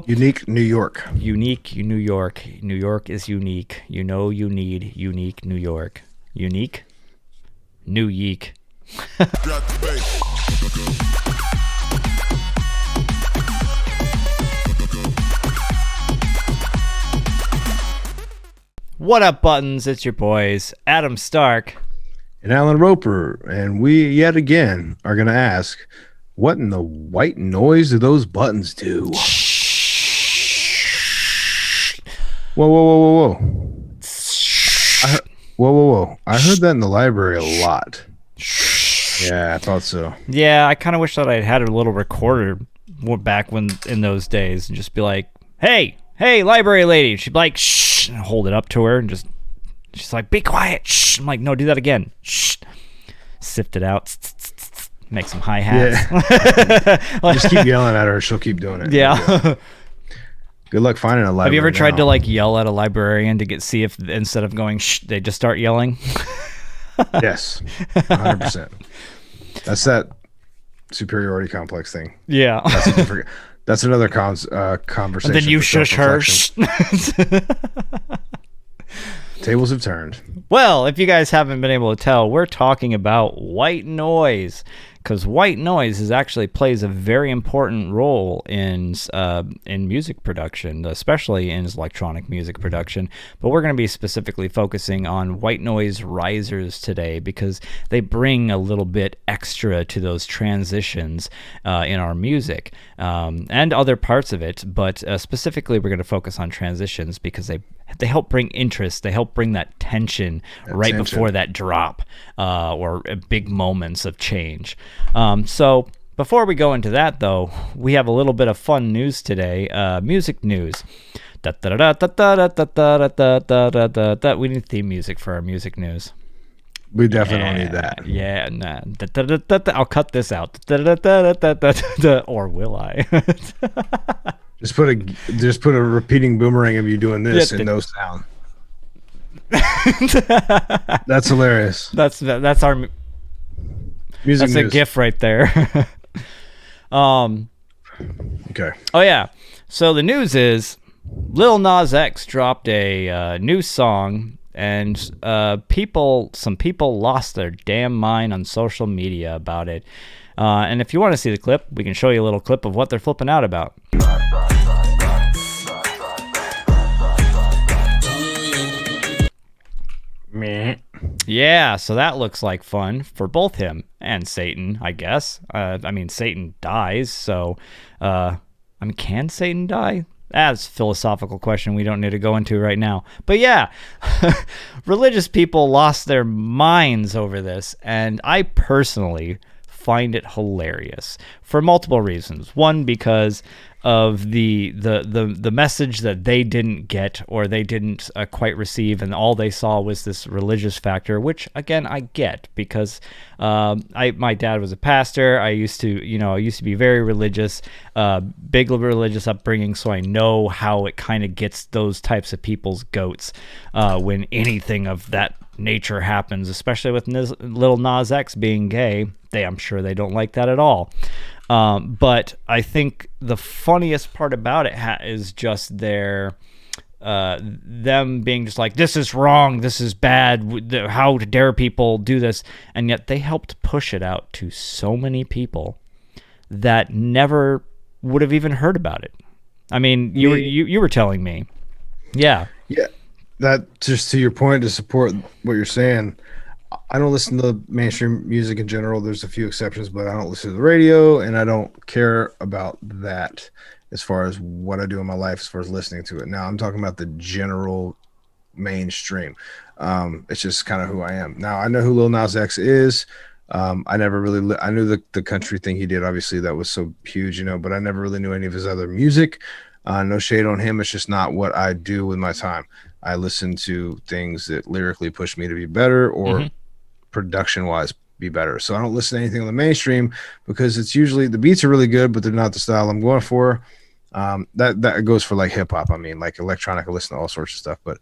Unique New York. Unique New York. New York is unique. You know you need unique New York. Unique? New Yeek. What up, Buttons? It's your boys, Adam Stark. And Alan Roper. And we, yet again, are going to ask, what in the white noise do those buttons do? Whoa, whoa, whoa, whoa, whoa. Whoa. I heard that in the library a lot. Yeah, I thought so. Yeah, I kind of wish that I'd had a little recorder back when in those days and just be like, hey, library lady. She'd be like, shh, and hold it up to her and she's like, be quiet. Shh. I'm like, no, do that again. Shh. Sift it out. Make some hi-hats. Yeah. Just keep yelling at her. She'll keep doing it. Yeah. Good luck finding a library. Have you ever tried to like yell at a librarian to see if instead of going shh, they just start yelling? Yes, 100%. That's that superiority complex thing. Yeah. That's another conversation. And then you shush her. Tables have turned. Well, if you guys haven't been able to tell, we're talking about white noise, because white noise actually plays a very important role in music production, especially in electronic music production. But we're going to be specifically focusing on white noise risers today because they bring a little bit extra to those transitions in our music and other parts of it. But specifically, we're going to focus on transitions because they help bring interest. They help bring that tension right before that drop or big moments of change. So before we go into that, though, we have a little bit of fun news today. Music news. We need theme music for our music news. We definitely need that. Yeah, nah. I'll cut this out. Or will I? Just put a repeating boomerang of you doing this and no sound. That's hilarious. That's our music. That's news. A GIF right there. Okay. Oh yeah. So the news is Lil Nas X dropped a new song, and some people lost their damn mind on social media about it. And if you want to see the clip, we can show you a little clip of what they're flipping out about. Meh. Yeah, so that looks like fun for both him and Satan, I guess. Satan dies, so can Satan die? That's a philosophical question we don't need to go into right now. But yeah, religious people lost their minds over this, and I personally find it hilarious for multiple reasons. One, because of the message that they didn't get or they didn't quite receive, and all they saw was this religious factor, which again I get because my dad was a pastor. I used to be very religious, big religious upbringing, so I know how it kind of gets those types of people's goats when anything of that nature happens, especially with Lil Nas X being gay. I'm sure they don't like that at all. But I think the funniest part about it is just them being just like, this is wrong, this is bad, how dare people do this? And yet they helped push it out to so many people that never would have even heard about it. I mean, you were telling me. Yeah. Yeah. That, just to your point, to support what you're saying, I don't listen to mainstream music in general. There's a few exceptions, but I don't listen to the radio, and I don't care about that as far as what I do in my life as far as listening to it. Now, I'm talking about the general mainstream. It's just kind of who I am. Now, I know who Lil Nas X is. I never really I knew the country thing he did. Obviously, that was so huge, but I never really knew any of his other music. No shade on him. It's just not what I do with my time. I listen to things that lyrically push me to be better or production wise be better. So I don't listen to anything on the mainstream because it's usually the beats are really good, but they're not the style I'm going for. That goes for like hip hop. I mean, like electronic, I listen to all sorts of stuff, but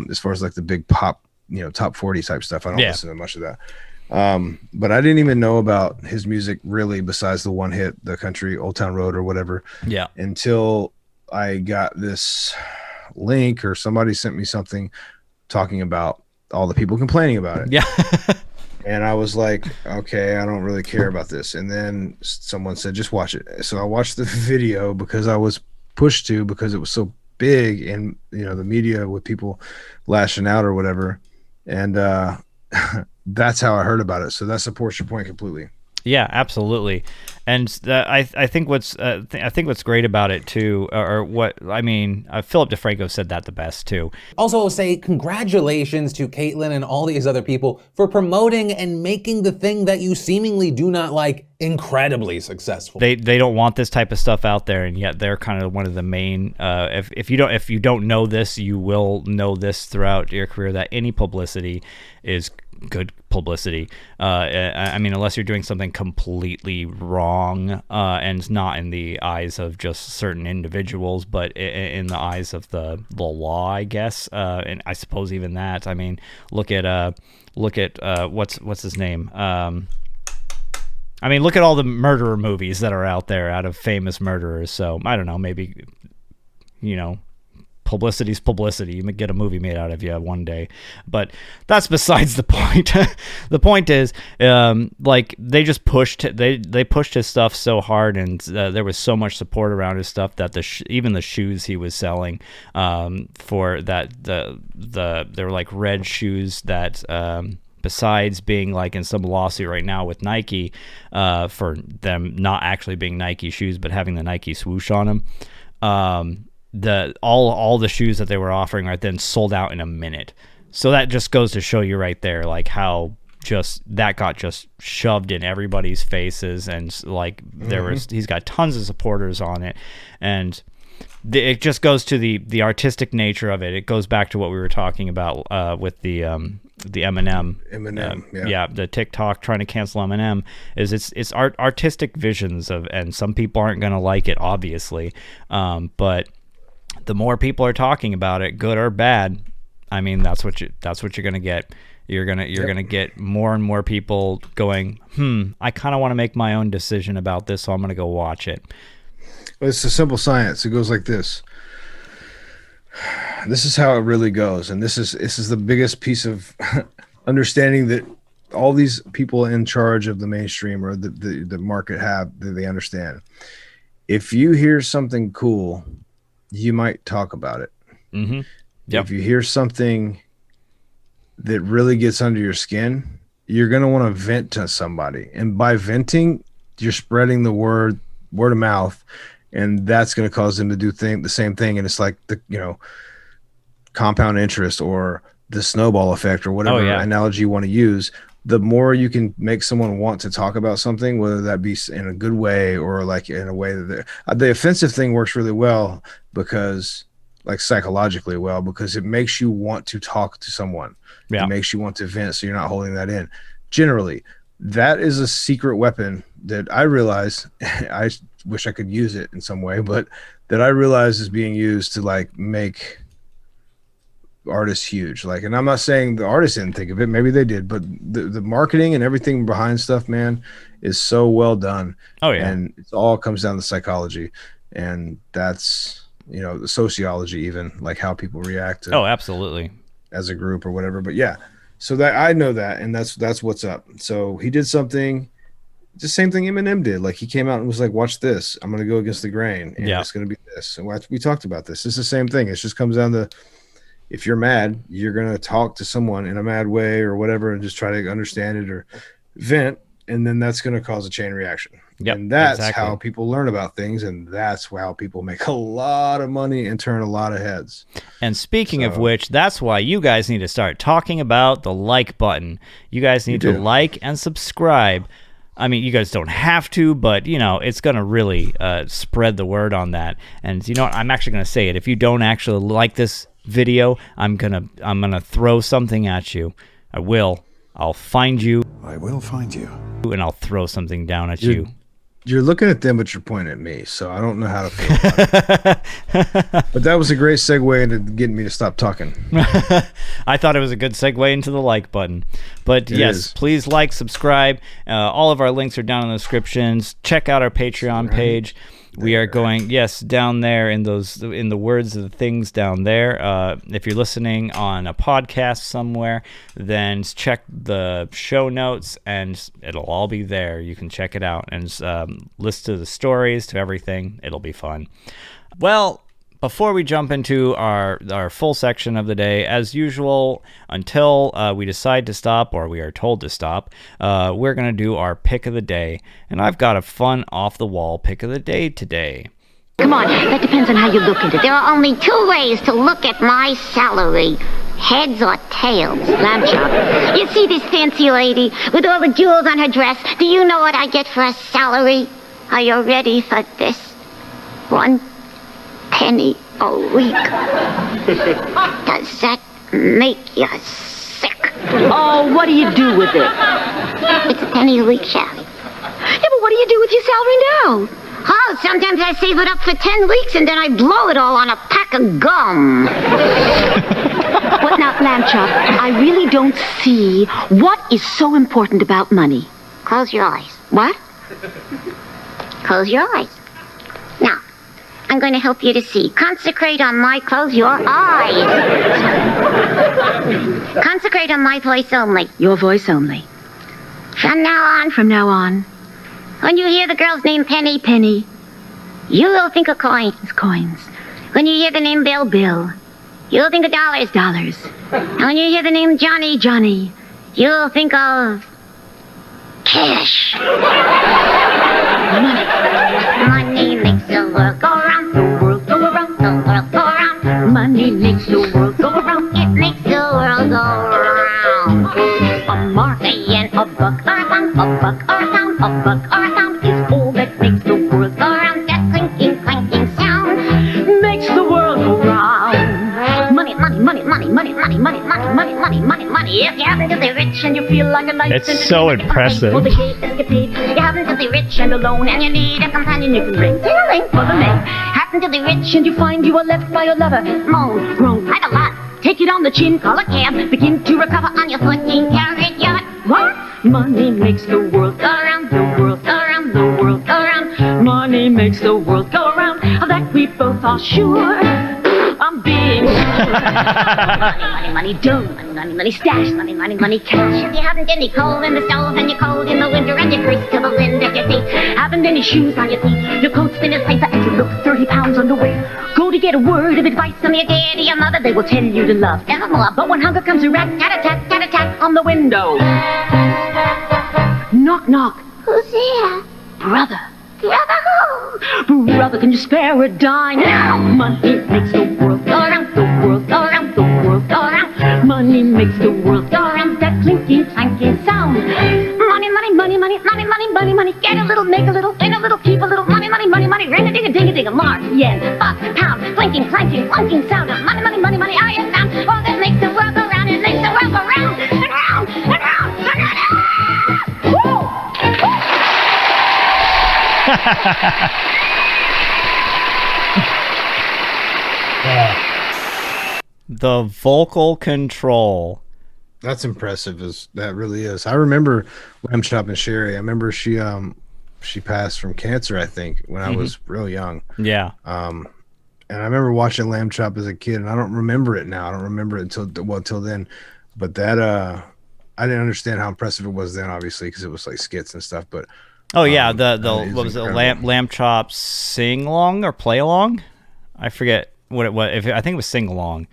as far as like the big pop, top 40 type stuff, I don't listen to much of that. But I didn't even know about his music really besides the one hit, the country Old Town Road or whatever. Yeah. Until I got this link, or somebody sent me something talking about all the people complaining about it. Yeah. And I was like, okay, I don't really care about this. And then someone said, just watch it. So I watched the video because I was pushed to, because it was so big in, the media with people lashing out or whatever. And that's how I heard about it. So that supports your point completely. Yeah, absolutely. And I think what's great about it too, Philip DeFranco said that the best too. Also say congratulations to Caitlyn and all these other people for promoting and making the thing that you seemingly do not like incredibly successful. They don't want this type of stuff out there, and yet they're kind of one of the main. If you don't know this, you will know this throughout your career, that any publicity is good publicity. Unless you're doing something completely wrong and not in the eyes of just certain individuals, but in the eyes of the law, I guess. And I suppose even that. I mean, look at what's his name. Look at all the murderer movies that are out there out of famous murderers. So I don't know, maybe, publicity's publicity. You may get a movie made out of you one day, but that's besides the point. The point is, they just pushed they pushed his stuff so hard, and there was so much support around his stuff that even the shoes he was selling, for that they were like red shoes that. Besides being like in some lawsuit right now with Nike, for them not actually being Nike shoes but having the Nike swoosh on them, all the shoes that they were offering right then sold out in a minute. So that just goes to show you right there, like how just that got just shoved in everybody's faces, and like he's got tons of supporters on it, and it just goes to the artistic nature of it. It goes back to what we were talking about with the Eminem, the TikTok trying to cancel Eminem. It's artistic visions of, and some people aren't going to like it, obviously, but the more people are talking about it, good or bad, that's what you're going to get. You're gonna get more and more people going, I kind of want to make my own decision about this, so I'm going to go watch it. It's a simple science. It goes like this. This is how it really goes, and this is the biggest piece of understanding that all these people in charge of the mainstream or the market have, that they understand. If you hear something cool, you might talk about it. Mm-hmm. Yep. If you hear something that really gets under your skin, you're going to want to vent to somebody, and by venting, you're spreading the word of mouth, and that's going to cause them to do the same thing. And it's like the compound interest or the snowball effect or whatever analogy you want to use. The more you can make someone want to talk about something, whether that be in a good way or like in a way that the offensive thing works really well, because like psychologically well, because it makes you want to talk to someone. It makes you want to vent, so you're not holding that in. Generally, that is a secret weapon that I realize I wish I could use it in some way, but that I realize is being used to like make artists huge. Like, and I'm not saying the artists didn't think of it, maybe they did, but the marketing and everything behind stuff, man, is so well done. Oh yeah. And it all comes down to psychology, and that's, the sociology, even like how people react to absolutely, as a group or whatever. But yeah, so that I know that, and that's what's up. So he did something, the same thing Eminem did. Like, he came out and was like, watch this, I'm going to go against the grain, and it's going to be this. And we talked about this. It's the same thing. It just comes down to, if you're mad, you're going to talk to someone in a mad way or whatever, and just try to understand it or vent. And then that's going to cause a chain reaction. Yep, and that's exactly how people learn about things. And that's how people make a lot of money and turn a lot of heads. And speaking of which, that's why you guys need to start talking about the like button. You guys need to like and subscribe. I mean, you guys don't have to, but, it's going to really spread the word on that. And you know what? I'm actually going to say it. If you don't actually like this video, I'm gonna throw something at you. I'll find you. I will find you. And I'll throw something down at you. You're looking at them, but you're pointing at me, so I don't know how to feel about it. But that was a great segue into getting me to stop talking. I thought it was a good segue into the like button. But yes, please like, subscribe. All of our links are down in the descriptions. Check out our Patreon page. We are going, yes, down there in the words of the things down there. If you're listening on a podcast somewhere, then check the show notes and it'll all be there. You can check it out and list to the stories, to everything. It'll be fun. Well, before we jump into our full section of the day, as usual, until we decide to stop or we are told to stop, we're going to do our pick of the day. And I've got a fun off-the-wall pick of the day today. Come on, that depends on how you look at it. There are only 2 ways to look at my salary. Heads or tails, LambChop. You see this fancy lady with all the jewels on her dress? Do you know what I get for a salary? Are you ready for this? 1 penny a week. Does that make you sick? Oh, what do you do with it? It's a penny a week, Shari. Yeah, but what do you do with your salary now? Oh, sometimes I save it up for 10 weeks and then I blow it all on a pack of gum. What now, LambChop? I really don't see what is so important about money. Close your eyes. What? Close your eyes. Now, I'm going to help you to see. Concentrate on my close your eyes. Concentrate on my voice only. Your voice only. From now on. From now on. When you hear the girl's name Penny, Penny. you will think of coins. Coins. When you hear the name Bill, Bill. you'll think of dollars. Dollars. And when you hear the name Johnny, Johnny. you'll think of cash. Money makes the world go round. The world go around. The world go round. Money makes the world go around. It makes the world go round. A mark Saying a buck or a pound, a buck or a pound, a buck or a pound is all that makes the world go round. That clinking, clanking sound. makes the world go round. Money, money, money, money, money, money, money, money, money, money, money, money. If you happen to be rich and you feel like a knight, It's so impressive. For the gay escapade, you happen to be rich and alone, and you need a companion you can bring. Ting-a-ling for the men. Happen to be rich and you find you are left by your lover. Moan, groan, quite a lot. Take it on the chin, Call a cab, begin to recover on your 14-carat yacht. what? Money makes the world Go round, the world go round, the world go round. Money makes the world go round. Of that we both are sure. I'm being Money, money, dough, money, money, money, stash, money, money, money, cash. If you haven't any coal in the stove and you're cold in the winter and you're greased to the wind at your feet, haven't any shoes on your feet. Your coat's thin as paper and you look 30 pounds underweight. Go to get a word of advice from your daddy, your mother, they will tell you to love evermore. But when hunger comes a rat, tat-a-tat on the window. Knock, knock. Who's there? Brother. Brother who? Brother, can you spare a dime? No. Money makes the world go round, the world go round, the world go round. Money makes the world go round, that clinking, clanking sound. Money, money, money, money, money, money, money, money. Get a little, make a little, win a little, keep a little. Money, money, money, money. Ring-a-ding-a-ding-a-ding-a. Mark, yen, buck, pound, clinking, clanking, clunking sound of money, money, money, money. I have found all that makes the world go round. It makes the world go round and round and round and round. Woo! The vocal control. That's impressive. That really is. I remember LambChop and Shari. I remember she passed from cancer, I think, when I was real young. Yeah. And I remember watching LambChop as a kid, and I don't remember it now. I don't remember it until then. But that I didn't understand how impressive it was then, obviously, because it was like skits and stuff. But Oh yeah, the what was incredible. it? LambChop sing along or play along? I forget what it was. I think it was sing along.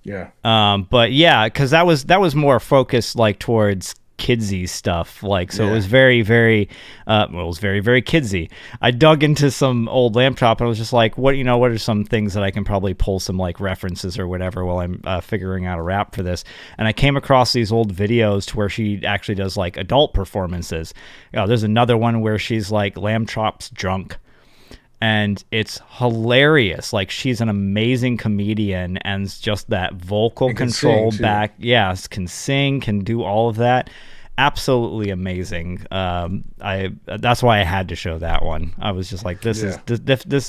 yeah, But yeah, because that was more focused like towards kidsy stuff. Like so, it was very very, it was very very kidsy. I dug into some old LambChop and I was just like, what are some things that I can probably pull some like references or whatever while I'm figuring out a rap for this. And I came across these old videos to where she actually does like adult performances. There's another one where she's like LambChop's drunk. And it's hilarious. Like she's an amazing comedian, and just that vocal And can control sing, too. back. Yes, can sing, can do all of that. Absolutely amazing. That's why I had to show that one. I was just like, this is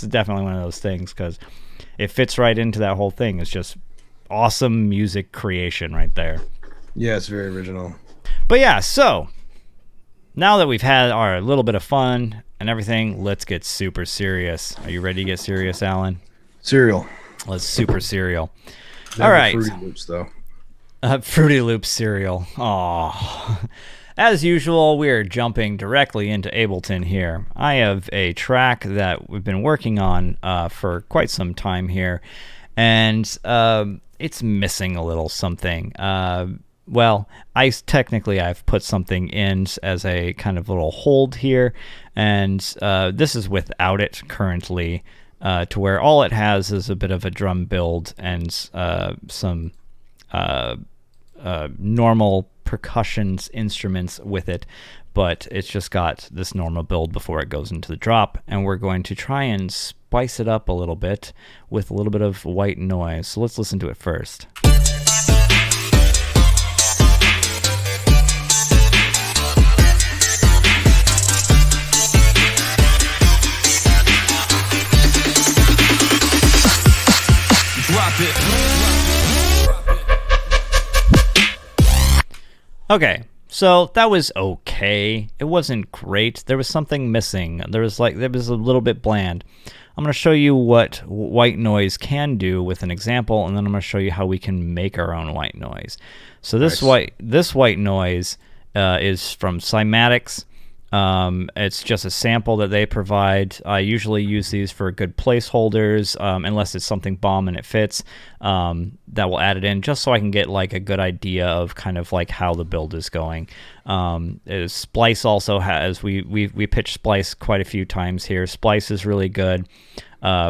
definitely one of those things because it fits right into that whole thing. It's just awesome music creation right there. yeah, it's very original. But yeah, so now that we've had our little bit of fun and everything, let's get super serious. Are you ready to get serious, Alan? Cereal. Let's super serial. All Never right. Fruity Loops though. Fruity Loops cereal. Oh. As usual, we're jumping directly into Ableton here. I have a track that we've been working on for quite some time here, and it's missing a little something. Well, I've put something in as a kind of little hold here, and this is without it currently, to where all it has is a bit of a drum build and some normal percussion instruments with it, but it's just got this normal build before it goes into the drop, and we're going to try and spice it up a little bit with a little bit of white noise. So let's listen to it first. Drop it. Okay, so that was okay. It wasn't great. There was something missing. There was a little bit bland. I'm going to show you what white noise can do with an example, and then I'm going to show you how we can make our own white noise. So this white noise is from Cymatics. It's just a sample that they provide. I usually use these for good placeholders, unless it's something bomb and it fits, that will add it in just so I can get like a good idea of kind of like how the build is going. Splice also has, we pitched Splice quite a few times here. Splice is really good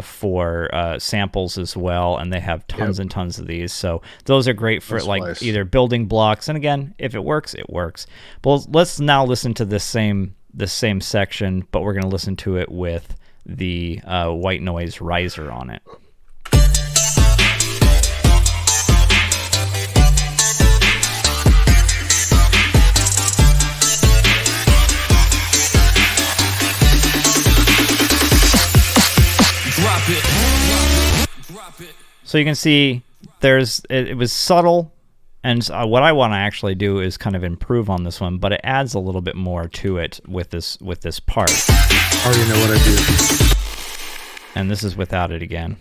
for samples as well, and they have tons and tons of these, so those are great for like either building blocks, and again, if it works, it works. But let's now listen to this same section, but we're going to listen to it with the white noise riser on it. So you can see it was subtle, and what I want to actually do is kind of improve on this one, but it adds a little bit more to it with this part. I already know what I do. And this is without it again.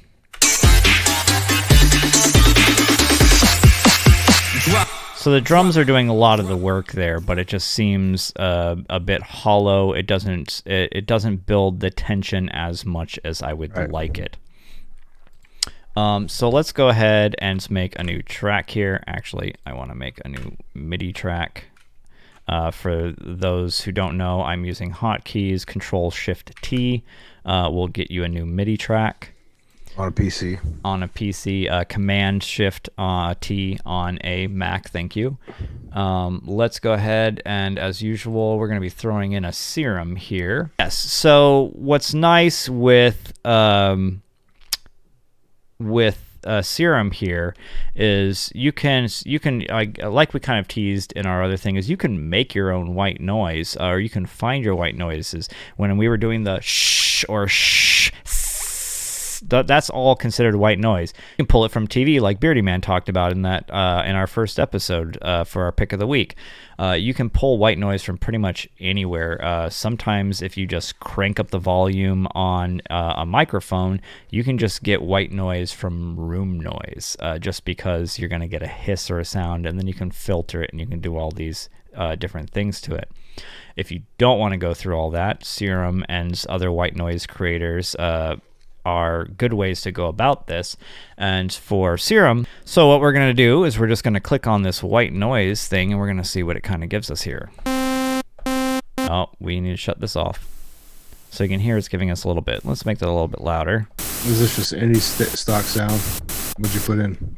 So the drums are doing a lot of the work there, but it just seems a bit hollow. It doesn't build the tension as much as I would like it. So let's go ahead and make a new track here. Actually, I want to make a new MIDI track. For those who don't know, I'm using hotkeys. Control-Shift-T will get you a new MIDI track. On a PC. On a PC. Command-Shift-T on a Mac. Thank you. Let's go ahead, and as usual, we're going to be throwing in a serum here. Yes. So what's nice with serum here is you can like we kind of teased in our other thing, is you can make your own white noise, or you can find your white noises. When we were doing the shh or shh, that's all considered white noise. You can pull it from TV, like Beardy Man talked about in that in our first episode for our pick of the week. You can pull white noise from pretty much anywhere. Sometimes if you just crank up the volume on a microphone, you can just get white noise from room noise, just because you're going to get a hiss or a sound, and then you can filter it and you can do all these different things to it. If you don't want to go through all that, Serum and other white noise creators are good ways to go about this. And for Serum, so what we're going to do is we're just going to click on this white noise thing, and we're going to see what it kind of gives us here. Oh, we need to shut this off. So you can hear it's giving us a little bit. Let's make that a little bit louder. Is this just any stock sound? What'd you put in?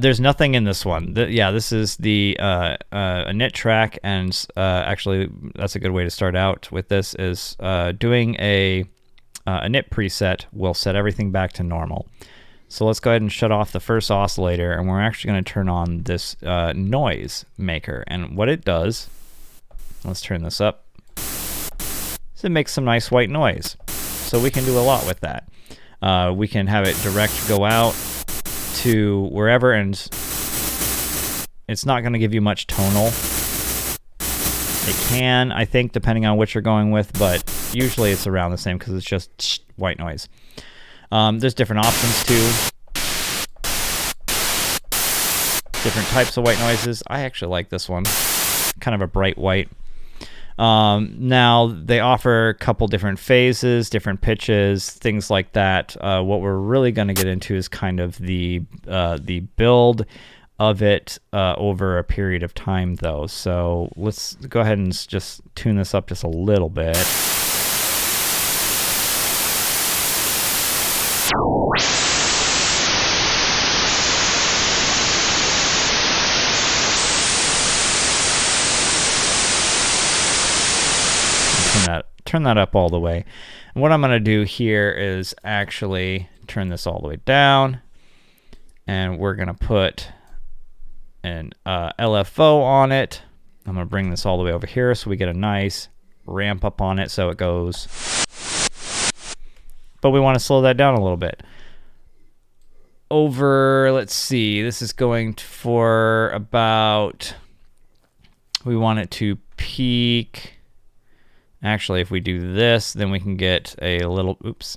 There's nothing in this one. This is the a knit track, and actually that's a good way to start out with this, is doing a knit preset will set everything back to normal. So let's go ahead and shut off the first oscillator, and we're actually going to turn on this noise maker. And what it does, let's turn this up, is it makes some nice white noise. So we can do a lot with that. We can have it direct go out to wherever, and it's not going to give you much tonal. It can, I think, depending on what you're going with, but but usually it's around the same because it's just white noise. There's different options too. Different types of white noises. I actually like this one. Kind of a bright white. Now they offer a couple different phases, different pitches, things like that. What we're really going to get into is kind of the build of it over a period of time, though. So let's go ahead and just tune this up just a little bit. Turn that up all the way. And what I'm going to do here is actually turn this all the way down, and we're going to put an LFO on it. I'm going to bring this all the way over here so we get a nice ramp up on it so it goes. But we want to slow that down a little bit. Over, let's see, this is going for about, we want it to peak. Actually, if we do this, then we can get a little, oops.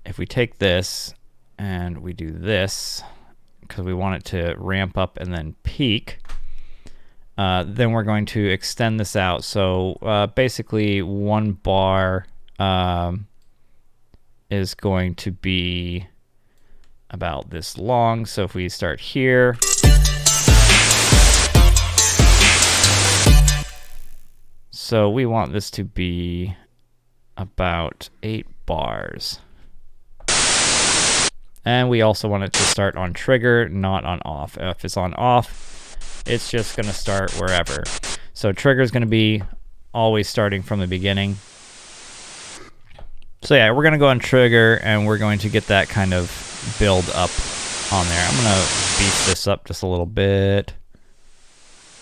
If we take this and we do this, because we want it to ramp up and then peak, then we're going to extend this out. So basically 1 bar is going to be about this long. So if we start here, so we want this to be about 8 bars. And we also want it to start on trigger, not on off. If it's on off, it's just going to start wherever. So trigger is going to be always starting from the beginning. So yeah, we're going to go on trigger, and we're going to get that kind of build up on there. I'm going to beef this up just a little bit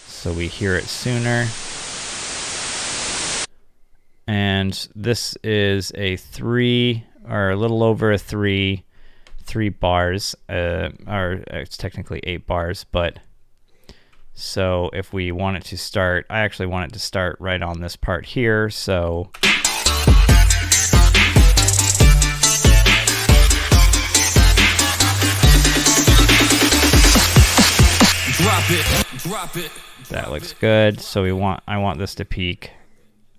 so we hear it sooner. And this is a 3, or a little over a 3 bars, or it's technically 8 bars, but so if we want it to start, I actually want it to start right on this part here, so Drop it. that looks good. So I want this to peak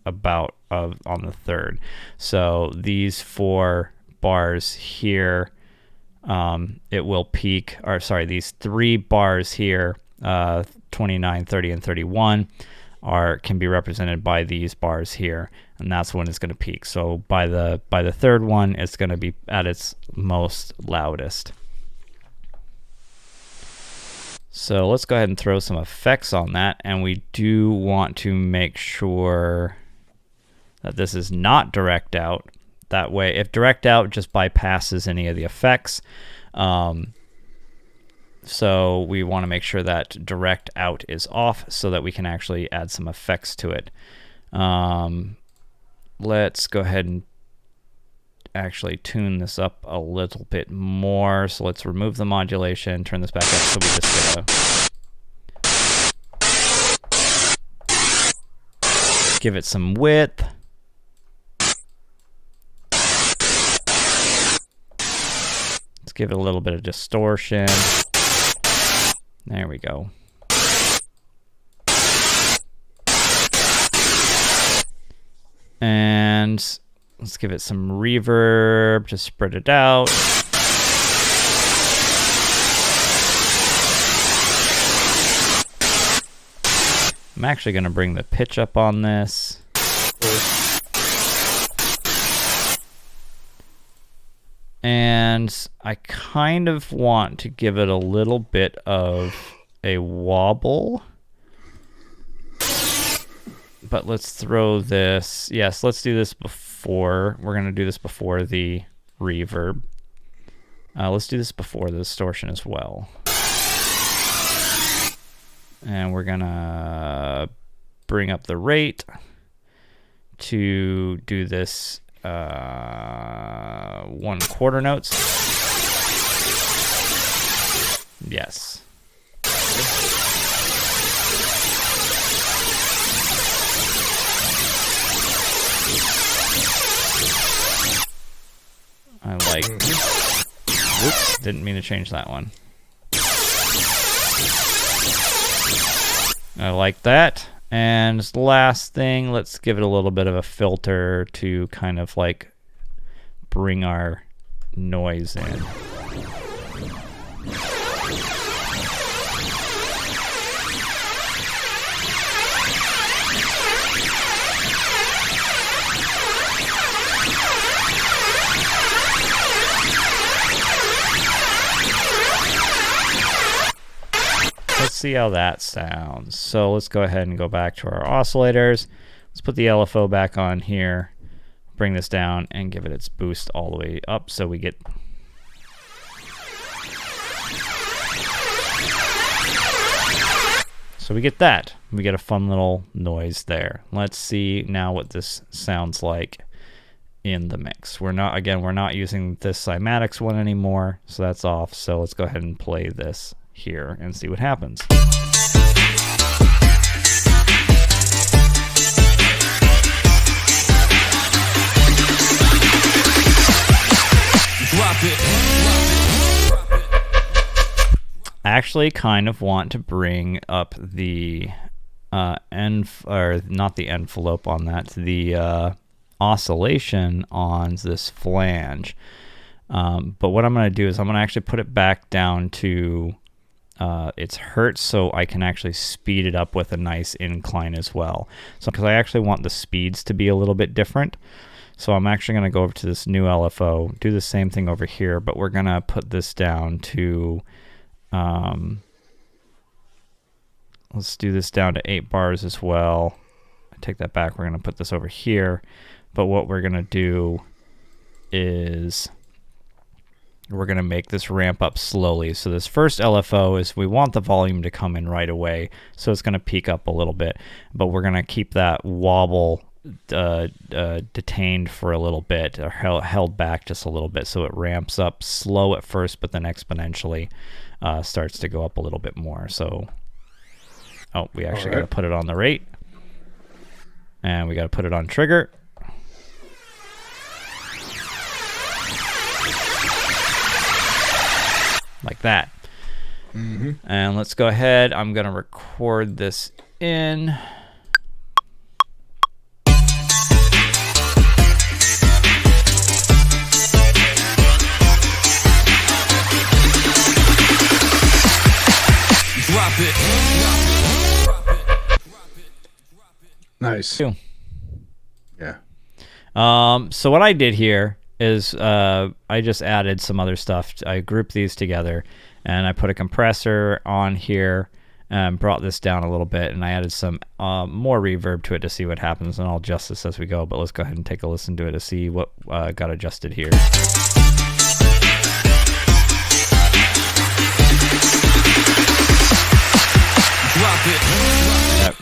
about on the 3rd. So these 4 bars here, it will peak, or sorry, these 3 bars here, 29, 30, and 31 can be represented by these bars here, and that's when it's going to peak. So by the 3rd one, it's going to be at its most loudest. So let's go ahead and throw some effects on that, and we do want to make sure that this is not direct out. That way, if direct out just bypasses any of the effects, so we want to make sure that direct out is off so that we can actually add some effects to it. Let's go ahead and actually tune this up a little bit more. So let's remove the modulation, turn this back up so we just get give it some width. Let's give it a little bit of distortion. There we go. And let's give it some reverb to spread it out. I'm actually going to bring the pitch up on this. And I kind of want to give it a little bit of a wobble. But let's throw this. Yes, let's do this before. We're going to do this before the reverb. Let's do this before the distortion as well. And we're going to bring up the rate to do this 1/4 notes. Yes. I like. Whoops, didn't mean to change that one. I like that. And the last thing, let's give it a little bit of a filter to kind of like bring our noise in. Let's see how that sounds. So let's go ahead and go back to our oscillators. Let's put the LFO back on here, bring this down, and give it its boost all the way up so we get... So we get that. We get a fun little noise there. Let's see now what this sounds like in the mix. We're not using this cymatics one anymore, so that's off. So let's go ahead and play this here and see what happens. Drop it. I actually kind of want to bring up the not the envelope on that, the oscillation on this flange. But what I'm going to do is I'm going to actually put it back down to its hertz, so I can actually speed it up with a nice incline as well. So because I actually want the speeds to be a little bit different. So I'm actually going to go over to this new LFO, do the same thing over here, but we're going to put this down to, let's do this down to 8 bars as well. I take that back. We're going to put this over here. But what we're going to do is we're going to make this ramp up slowly. So this first LFO is we want the volume to come in right away. So it's going to peak up a little bit, but we're going to keep that wobble detained for a little bit, or held back just a little bit, so it ramps up slow at first, but then exponentially starts to go up a little bit more. So, oh, we actually got to put it on the rate, and we got to put it on trigger. Like that. And let's go ahead. I'm going to record this in. Nice. Yeah. So what I did here is I just added some other stuff. I grouped these together, and I put a compressor on here and brought this down a little bit, and I added some more reverb to it to see what happens, and I'll adjust this as we go. But let's go ahead and take a listen to it to see what got adjusted here.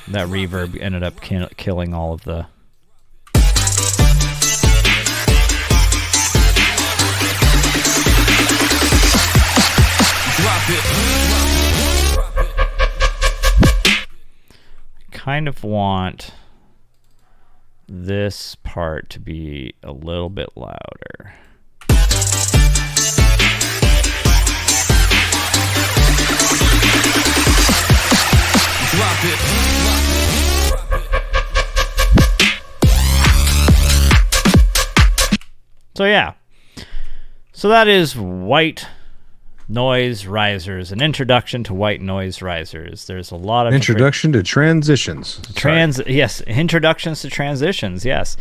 That reverb ended up killing all of the... Kind of want this part to be a little bit louder. Drop it. So yeah, so that is white noise risers, an introduction to white noise risers. There's a lot of introduction to transitions. Yes, introductions to transitions. Yes.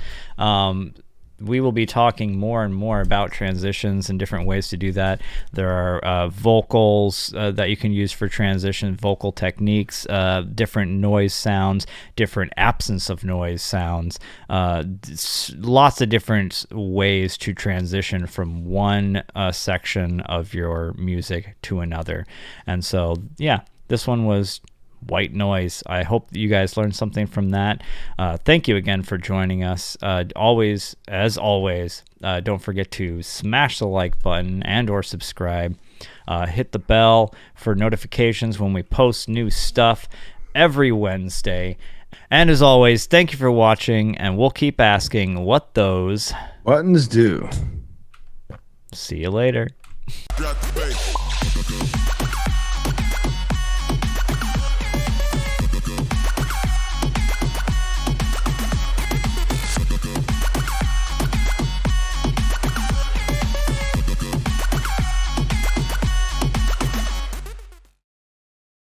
We will be talking more and more about transitions and different ways to do that. There are vocals that you can use for transition, vocal techniques, different noise sounds, different absence of noise sounds, lots of different ways to transition from one section of your music to another. And so, yeah, this one was white noise. I hope you guys learned something from that. Thank you again for joining us. As always, don't forget to smash the like button and or subscribe. Hit the bell for notifications when we post new stuff every Wednesday. And as always, thank you for watching, and we'll keep asking what those buttons do. See you later. Drop the bass.